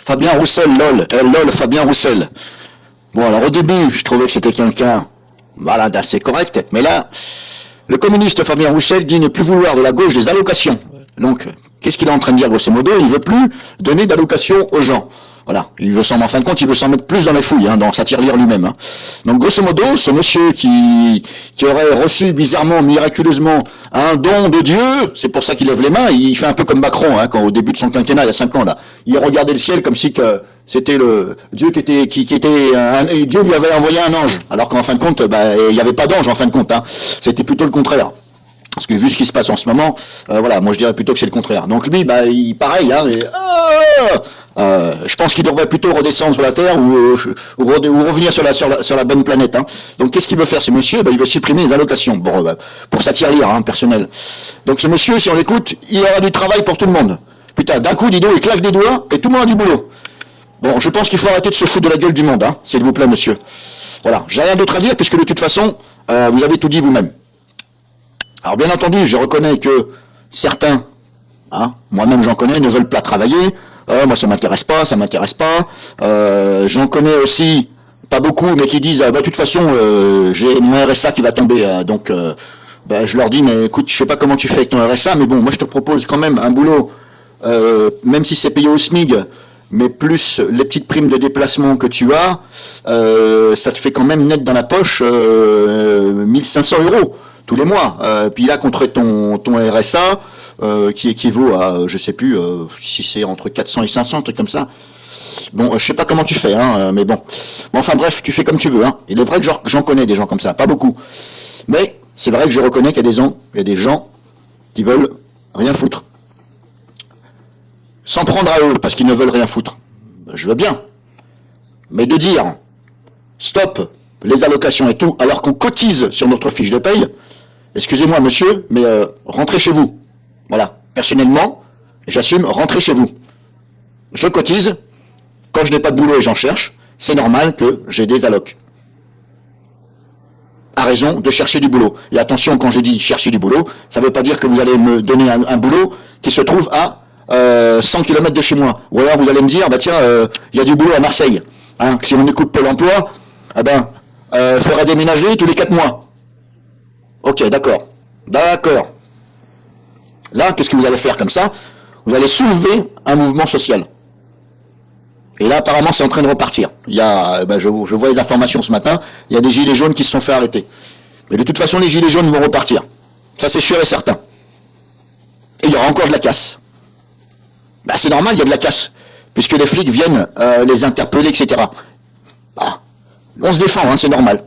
Fabien Roussel, lol, lol, Fabien Roussel. Bon, alors au début, je trouvais que c'était quelqu'un, voilà, d'assez correct, mais là, le communiste Fabien Roussel dit ne plus vouloir de la gauche des allocations. Donc, qu'est-ce qu'il est en train de dire, grosso modo? Il veut plus donner d'allocations aux gens. Voilà, il veut en fin de compte, il veut s'en mettre plus dans les fouilles, dans sa tirelire lui-même. Donc, grosso modo, ce monsieur qui aurait reçu bizarrement, miraculeusement, un don de Dieu, c'est pour ça qu'il lève les mains, il fait un peu comme Macron, quand au début de son quinquennat, il y a 5 ans, là, il regardait le ciel comme si que c'était le Dieu et Dieu lui avait envoyé un ange, alors qu'en fin de compte, il n'y avait pas d'ange en fin de compte, c'était plutôt le contraire. Parce que vu ce qui se passe en ce moment, voilà, moi je dirais plutôt que c'est le contraire. Donc lui, il pareil, je pense qu'il devrait plutôt redescendre sur la Terre ou revenir sur la bonne planète. Donc qu'est-ce qu'il veut faire ce monsieur? Il veut supprimer les allocations pour sa tirelire personnelle. Donc ce monsieur, si on l'écoute, il aura du travail pour tout le monde. Putain, d'un coup, dis donc, il claque des doigts et tout le monde a du boulot. Bon, je pense qu'il faut arrêter de se foutre de la gueule du monde, s'il vous plaît, monsieur. Voilà, j'ai rien d'autre à dire puisque de toute façon, vous avez tout dit vous-même. Alors bien entendu, je reconnais que certains, moi-même j'en connais, ne veulent pas travailler. Moi ça m'intéresse pas. J'en connais aussi, pas beaucoup, mais qui disent de toute façon j'ai mon RSA qui va tomber. Donc je leur dis mais écoute, je sais pas comment tu fais avec ton RSA, mais bon, moi je te propose quand même un boulot, même si c'est payé au SMIC, mais plus les petites primes de déplacement que tu as, ça te fait quand même net dans la poche 1500 € tous les mois. Puis là, contre ton RSA, qui équivaut à, je sais plus, si c'est entre 400 et 500, un truc comme ça. Bon, je sais pas comment tu fais, mais bon. Enfin bref, tu fais comme tu veux. Il est vrai que j'en connais des gens comme ça, pas beaucoup. Mais c'est vrai que je reconnais qu'il y a des gens qui veulent rien foutre. S'en prendre à eux, parce qu'ils ne veulent rien foutre. Je veux bien. Mais de dire, stop, les allocations et tout, alors qu'on cotise sur notre fiche de paye, excusez-moi monsieur, mais rentrez chez vous. Voilà, personnellement, j'assume, rentrez chez vous. Je cotise, quand je n'ai pas de boulot et j'en cherche, c'est normal que j'ai des allocs. À raison de chercher du boulot. Et attention, quand je dis chercher du boulot, ça ne veut pas dire que vous allez me donner un boulot qui se trouve à 100 km de chez moi. Ou alors vous allez me dire, tiens, il y a du boulot à Marseille. Si on écoute Pôle emploi, faudra déménager tous les 4 mois. Ok, d'accord. Là, qu'est-ce que vous allez faire comme ça? Vous allez soulever un mouvement social. Et là, apparemment, c'est en train de repartir. Il y a, je vois les informations ce matin, il y a des gilets jaunes qui se sont fait arrêter. Mais de toute façon, les gilets jaunes vont repartir. Ça, c'est sûr et certain. Et il y aura encore de la casse. C'est normal, il y a de la casse. Puisque les flics viennent les interpeller, etc. On se défend, c'est normal.